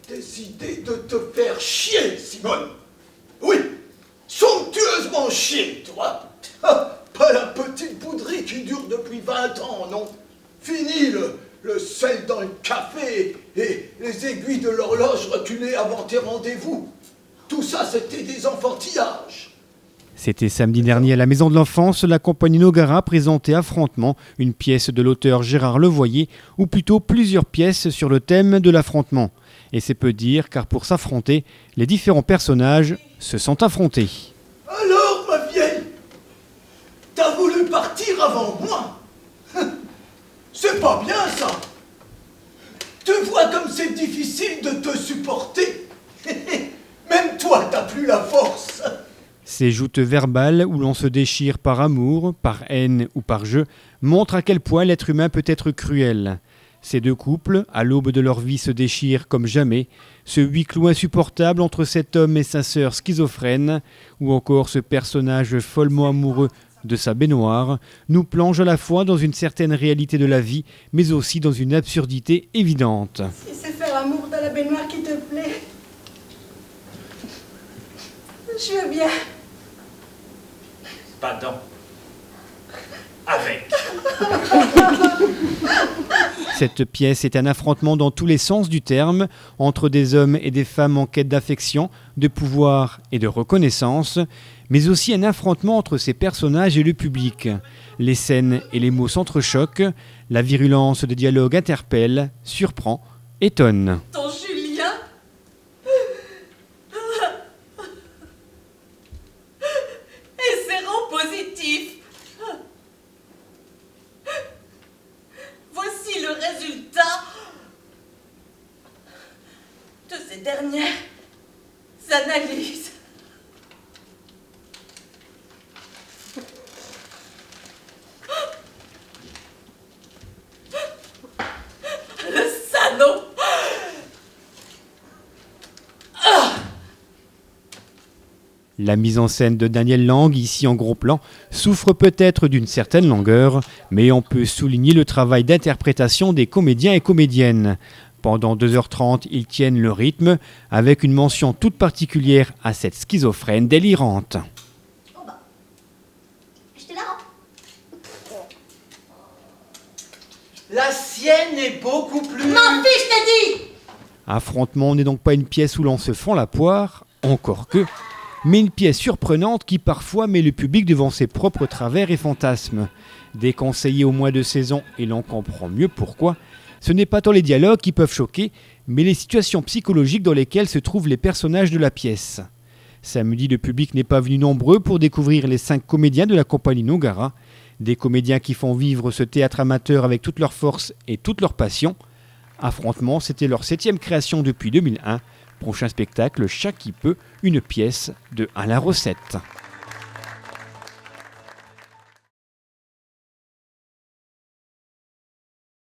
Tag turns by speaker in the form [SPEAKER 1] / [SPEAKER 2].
[SPEAKER 1] décidé de te faire chier, Simone. Oui, somptueusement chier, toi. Ah, pas la petite bouderie qui dure depuis 20 ans, non. Fini le sel dans le café et les aiguilles de l'horloge reculées avant tes rendez-vous. Tout ça, c'était des enfantillages.
[SPEAKER 2] C'était samedi dernier à la Maison de l'Enfance, la compagnie Nogara présentait Affrontement, une pièce de l'auteur Gérard Levoyer, ou plutôt plusieurs pièces sur le thème de l'affrontement. Et c'est peu dire, car pour s'affronter, les différents personnages se sont affrontés.
[SPEAKER 1] Alors, ma vieille, t'as voulu partir avant moi? C'est pas bien, ça. Tu vois comme c'est difficile de te supporter. Même toi, t'as plus la force.
[SPEAKER 2] Ces joutes verbales où l'on se déchire par amour, par haine ou par jeu montrent à quel point l'être humain peut être cruel. Ces deux couples, à l'aube de leur vie, se déchirent comme jamais. Ce huis clos insupportable entre cet homme et sa sœur schizophrène, ou encore ce personnage follement amoureux de sa baignoire, nous plonge à la fois dans une certaine réalité de la vie, mais aussi dans une absurdité évidente.
[SPEAKER 3] Si c'est faire l'amour dans la baignoire qui te plaît, je veux bien.
[SPEAKER 4] Pas dans. Avec.
[SPEAKER 2] Cette pièce est un affrontement dans tous les sens du terme, entre des hommes et des femmes en quête d'affection, de pouvoir et de reconnaissance, mais aussi un affrontement entre ces personnages et le public. Les scènes et les mots s'entrechoquent, la virulence des dialogues interpelle, surprend, étonne.
[SPEAKER 3] Ton Julien est séropositif. Voici le résultat de ces dernières analyses. Le salaud!
[SPEAKER 2] La mise en scène de Daniel Lang, ici en gros plan, souffre peut-être d'une certaine longueur, mais on peut souligner le travail d'interprétation des comédiens et comédiennes. Pendant 2h30, ils tiennent le rythme, avec une mention toute particulière à cette schizophrène délirante.
[SPEAKER 5] Oh bah, je te la rends.
[SPEAKER 4] La sienne est beaucoup plus...
[SPEAKER 5] M'en fiche, t'ai dit!
[SPEAKER 2] Affrontement n'est donc pas une pièce où l'on se fend la poire, encore que, mais une pièce surprenante qui parfois met le public devant ses propres travers et fantasmes. Déconseillé au moins de saison, et l'on comprend mieux pourquoi, ce n'est pas tant les dialogues qui peuvent choquer, mais les situations psychologiques dans lesquelles se trouvent les personnages de la pièce. Samedi, le public n'est pas venu nombreux pour découvrir les 5 comédiens de la compagnie Nogara, des comédiens qui font vivre ce théâtre amateur avec toute leur force et toute leur passion. Affrontement, c'était leur 7e création depuis 2001. Prochain spectacle, Chat qui peut, une pièce de Alain Rossette.